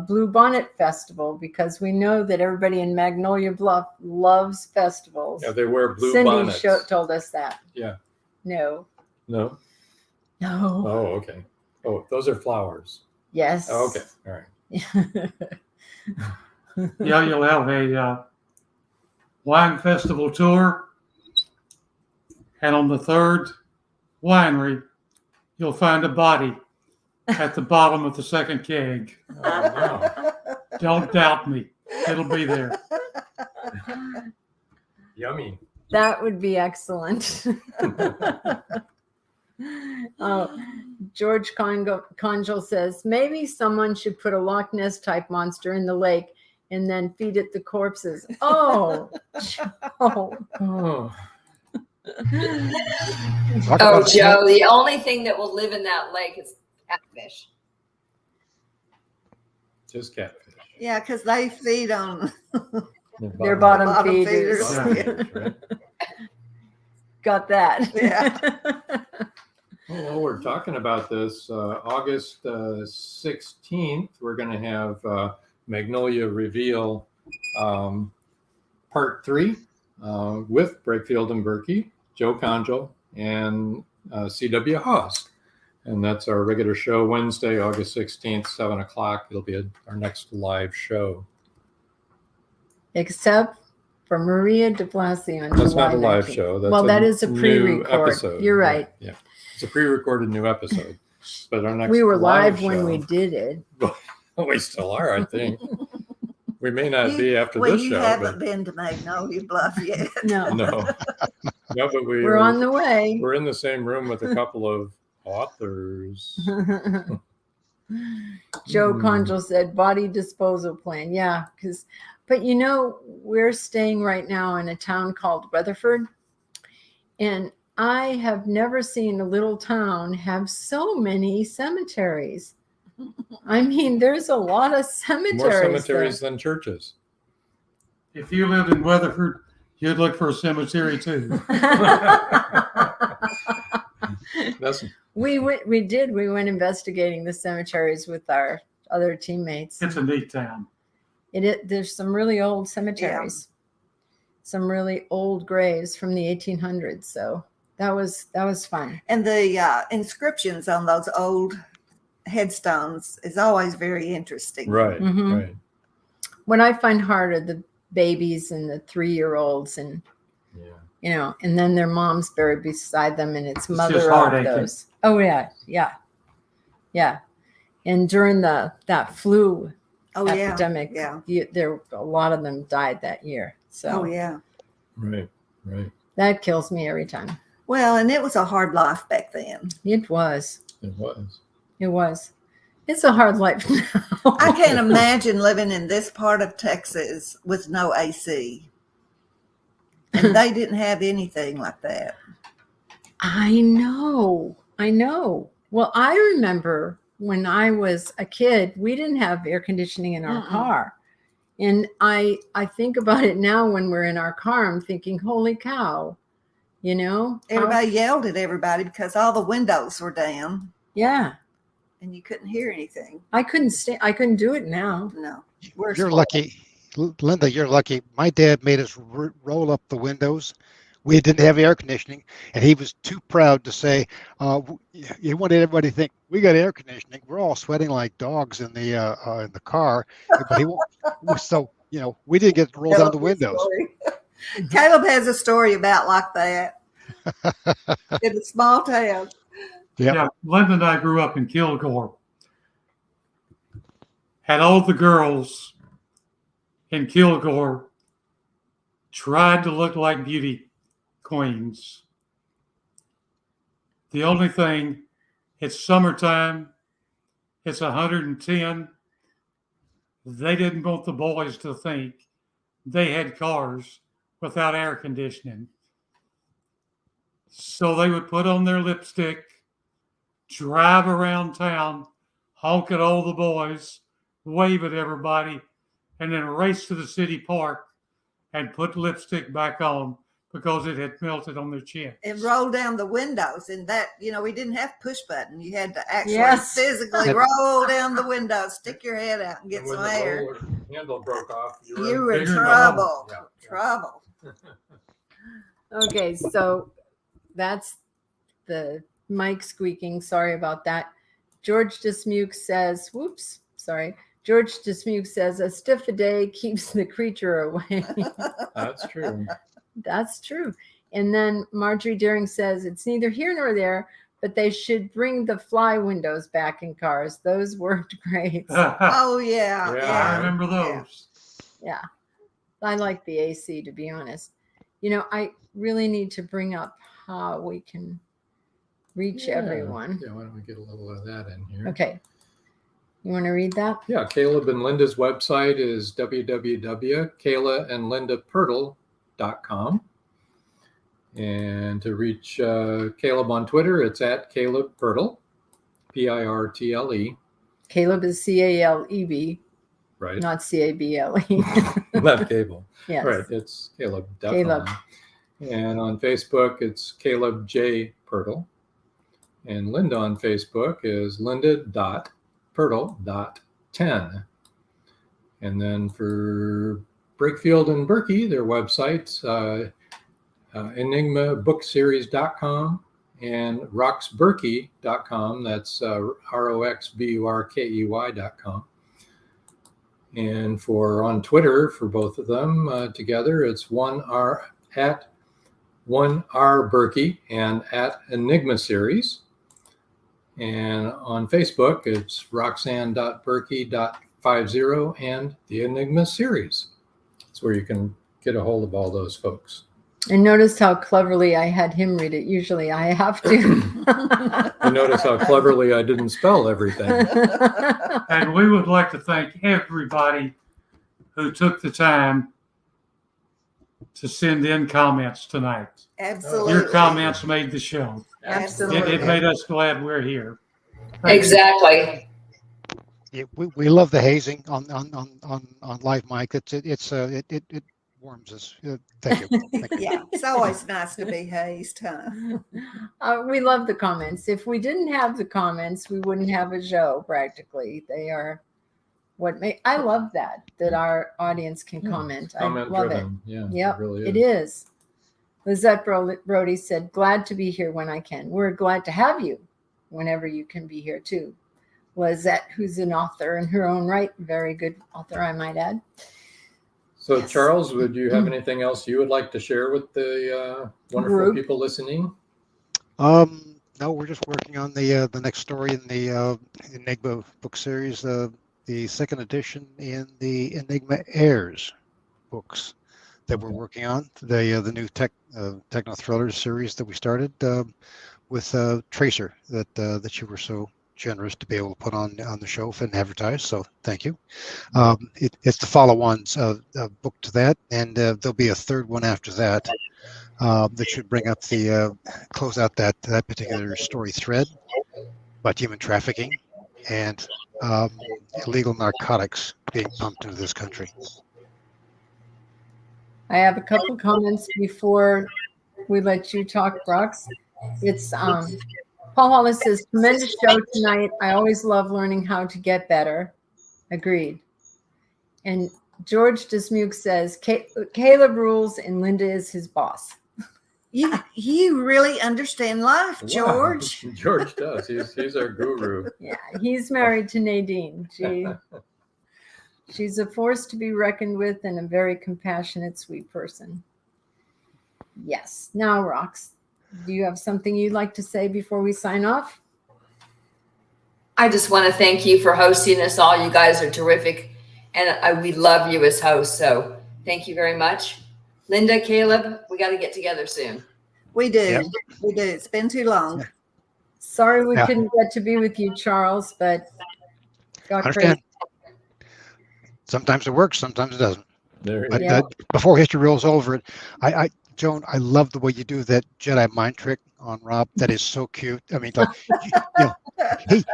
Blue Bonnet Festival, because we know that everybody in Magnolia Bluff loves festivals. Yeah, they wear blue Cindy bonnets. told us that. Yeah. No. No? No. Oh, okay. Oh, those are flowers. Yes. Oh, okay. All right. Yeah, you'll have a wine festival tour. And on the third winery, you'll find a body at the bottom of the second keg. Oh, wow. Don't doubt me. It'll be there. Yummy. That would be excellent. Oh, George Conjal says, maybe someone should put a Loch Ness type monster in the lake and then feed it the corpses. Oh, Joe. Oh. Oh, Joe, the only thing that will live in that lake is catfish. Just catfish. Yeah, because they feed on their bottom feeders. Right? Got that. Yeah. Well, we're talking about this August 16th. We're going to have Magnolia Reveal Part 3 with Breakfield and Burkey, Joe Conjal, and C.W. Haas. And that's our regular show, Wednesday, August 16th, 7 o'clock. It'll be our next live show. Except for Maria de Blasi on That's July not a live 19th. show. That's Well, that is a new pre-record. episode. You're right. Yeah. It's a pre-recorded new episode. But our next We were live show, when we did it. we still are, I think. We may not be after well, this you show. haven't been to Magnolia Bluff yet. No. No, but We're on the way. We're in the same room with a couple of authors. Joe Conjal said body disposal plan. Yeah, but we're staying right now in a town called Weatherford, and I have never seen a little town have so many cemeteries. I mean, there's a lot of cemeteries. More cemeteries than churches. If you lived in Weatherford, you'd look for a cemetery too. We went investigating the cemeteries with our other teammates. It's a neat town. There's some really old cemeteries, some really old graves from the 1800s. So that was fun. And the inscriptions on those old headstones is always very interesting. Right, right. What I find hard are the babies and the 3-year-olds, and and then their mom's buried beside them, and it's mother of those. Oh yeah. And during that flu epidemic, there a lot of them died that year. So right. That kills me every time. Well, and it was a hard life back then. It was. It was. It's a hard life now. I can't imagine living in this part of Texas with no AC. And they didn't have anything like that. I know. Well, I remember when I was a kid, we didn't have air conditioning in our car. And I think about it now when we're in our car, I'm thinking, holy cow, Everybody yelled at everybody because all the windows were down. Yeah. And you couldn't hear anything. I couldn't do it now. No. You're lucky. Linda, you're lucky. My dad made us roll up the windows. We didn't have air conditioning, and he was too proud to say, he wanted everybody to think, we got air conditioning. We're all sweating like dogs in the car. But he won't. So, we didn't get to roll down the windows. Caleb has a story about like that in a small town. Yeah, Linda and I grew up in Kilgore. Had all the girls in Kilgore tried to look like beauty queens. The only thing, it's summertime, it's 110. They didn't want the boys to think they had cars without air conditioning. So they would put on their lipstick, drive around town, honk at all the boys, wave at everybody, and then race to the city park and put lipstick back on because it had melted on their chin. It rolled down the windows, and that, we didn't have push button. You had to actually physically roll down the window, stick your head out, and get some air. When the handle broke off, you were in trouble. Trouble. Okay, so that's the mic squeaking. Sorry about that. George Dismuke says, George Dismuke says, a stiff a day keeps the creature away. That's true. That's true. And then Marjorie Deering says, it's neither here nor there, but they should bring the fly windows back in cars. Those worked great. Oh, yeah. I remember those. Yeah. I like the AC, to be honest. I really need to bring up how we can reach everyone. Yeah, why don't we get a little of that in here? Okay. You want to read that? Yeah, Caleb and Linda's website is www.kaylaandlindapirtle.com. And to reach Caleb on Twitter, it's at Caleb Pirtle, Pirtle. Caleb is Caleb, right? Not Cable. Not Cable. Yes. Right, it's Caleb. Definitely. Caleb. And on Facebook, it's Caleb J. Pirtle. And Linda on Facebook is linda.pirtle.10. And then for Breakfield and Burkey, their websites, enigmabookseries.com and roxburkey.com. That's roxburkey.com. And for on Twitter, for both of them together, it's 1R at 1R Burkey and at Enigma Series. And on Facebook, it's roxanne.burkey.50 and the Enigma Series. That's where you can get a hold of all those folks. And notice how cleverly I had him read it. Usually I have to. You notice how cleverly I didn't spell everything. And we would like to thank everybody who took the time to send in comments tonight. Absolutely. Your comments made the show. Absolutely. It made us glad we're here. Exactly. Yeah, we love the hazing on live mic. It warms us. Thank you. Thank you. Yeah, it's always nice to be hazed, huh? We love the comments. If we didn't have the comments, we wouldn't have a show practically. They are what make. I love that our audience can comment. Comment I love driven. it. Yeah, yep, it really it is. Lizette Brody said, glad to be here when I can. We're glad to have you whenever you can be here too. Lizette, who's an author in her own right, very good author, I might add. So, yes. Charles, would you have anything else you would like to share with the wonderful people listening? No, we're just working on the next story in the Enigma book series, the second edition in the Enigma Heirs books that we're working on. The new techno thriller series that we started with Tracer that you were so generous to be able to put on the show and advertise. So thank you. It's the follow-ons book to that, and there'll be a third one after that that should bring up close out that particular story thread about human trafficking and illegal narcotics being pumped into this country. I have a couple comments before we let you talk, Rox. It's Paul Hollis says, tremendous show tonight. I always love learning how to get better. Agreed. And George Dismuke says, Caleb rules and Linda is his boss. You really understand life, George. Wow. George does. He's our guru. Yeah, he's married to Nadine. She's a force to be reckoned with and a very compassionate, sweet person. Yes. Now, Rox, do you have something you'd like to say before we sign off? I just want to thank you for hosting us all. You guys are terrific, and we love you as hosts. So thank you very much. Linda, Caleb, we got to get together soon. We do. Yep. We do. It's been too long. Sorry we couldn't get to be with you, Charles, but got crazy. Sometimes it works, sometimes it doesn't. Yeah. Before history rolls over it, Joan, I love the way you do that Jedi mind trick on Rob. That is so cute. I mean, like,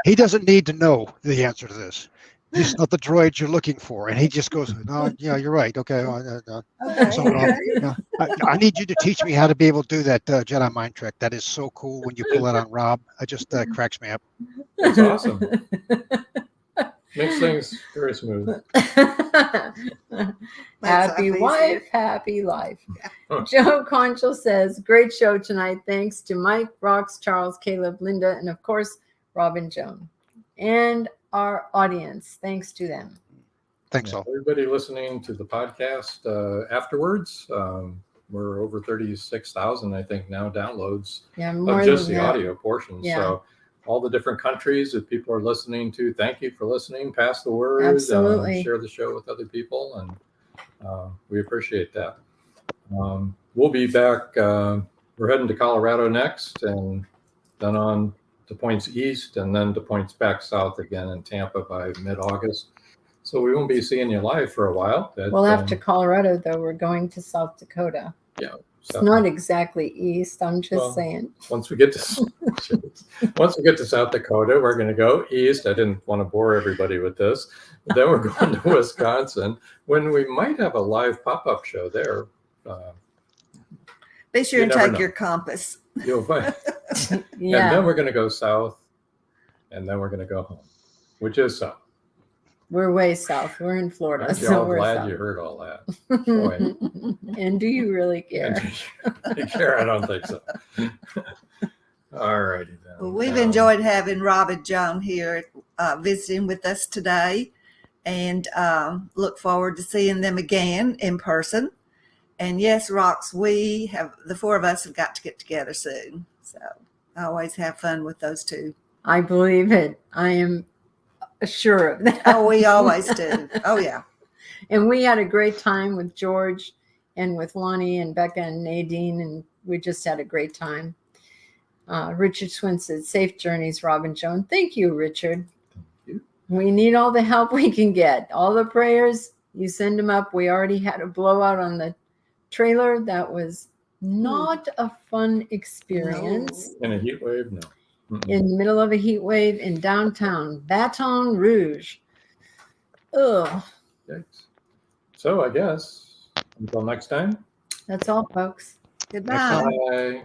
he doesn't need to know the answer to this. this is not the droid you're looking for. And he just goes, no, yeah, you're right. Okay. So, I need you to teach me how to be able to do that Jedi mind trick. That is so cool when you pull that on Rob. It just cracks me up. It's awesome. Makes things very smooth. Happy wife, happy life. Joe Conchel says, great show tonight. Thanks to Mike, Rox, Charles, Caleb, Linda, and of course, Robin Joan. And our audience. Thanks to them. Thanks all. Everybody listening to the podcast afterwards. We're over 36,000, I think, now downloads of just the audio portion. Yeah. So all the different countries that people are listening to, thank you for listening. Pass the word. Absolutely. Share the show with other people, and we appreciate that. We'll be back. We're heading to Colorado next, and then on to points east, and then to points back south again in Tampa by mid-August. So we won't be seeing you live for a while. But, Well, after Colorado, though, we're going to South Dakota. Yeah. It's not exactly east. I'm just saying. Once we get to South Dakota, we're going to go east. I didn't want to bore everybody with this. But then we're going to Wisconsin, when we might have a live pop-up show there. Be sure and take your compass. You'll find. Yeah. And then we're going to go south, and then we're going to go home, which is south. We're way south. We're in Florida. Aren't you So all we're glad south. you heard all that? Boy. And do you really care? You care? I don't think so. All righty then. Well, we've enjoyed having Robin Joan here visiting with us today, and look forward to seeing them again in person. And yes, Rox, the four of us have got to get together soon. So I always have fun with those two. I believe it. I am sure of that. Oh, we always do. Oh, yeah. And we had a great time with George and with Lonnie and Becca and Nadine, and we just had a great time. Richard Swin said, safe journeys, Robin Joan. Thank you, Richard. Thank you. We need all the help we can get. All the prayers, you send them up. We already had a blowout on the trailer. That was not a fun experience. In a heat wave? No. In the middle of a heat wave in downtown Baton Rouge. Ugh. Yikes. So I guess until next time. That's all, folks. Goodbye. Bye.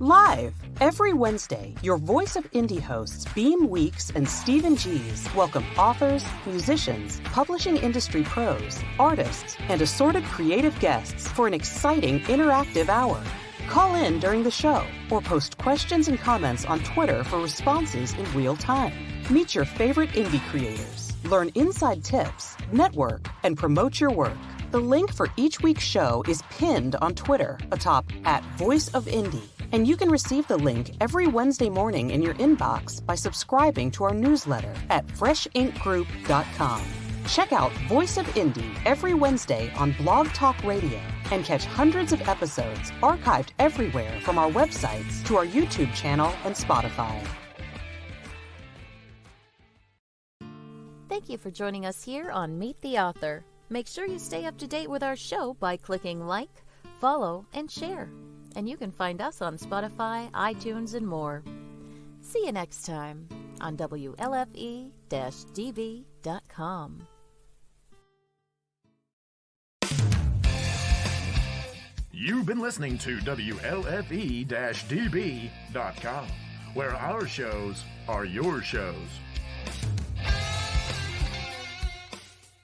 Live every Wednesday, your Voice of Indie hosts Beam Weeks and Stephen Gees welcome authors, musicians, publishing industry pros, artists, and assorted creative guests for an exciting interactive hour. Call in during the show or post questions and comments on Twitter for responses in real time. Meet your favorite indie creators, learn inside tips, network, and promote your work. The link for each week's show is pinned on Twitter atop @VoiceOfIndie. And you can receive the link every Wednesday morning in your inbox by subscribing to our newsletter at freshinkgroup.com. Check out Voice of Indie every Wednesday on Blog Talk Radio and catch hundreds of episodes archived everywhere from our websites to our YouTube channel and Spotify. Thank you for joining us here on Meet the Author. Make sure you stay up to date with our show by clicking like, follow, and share. And you can find us on Spotify, iTunes, and more. See you next time on WLFE-DB.com. You've been listening to WLFE-DB.com, where our shows are your shows.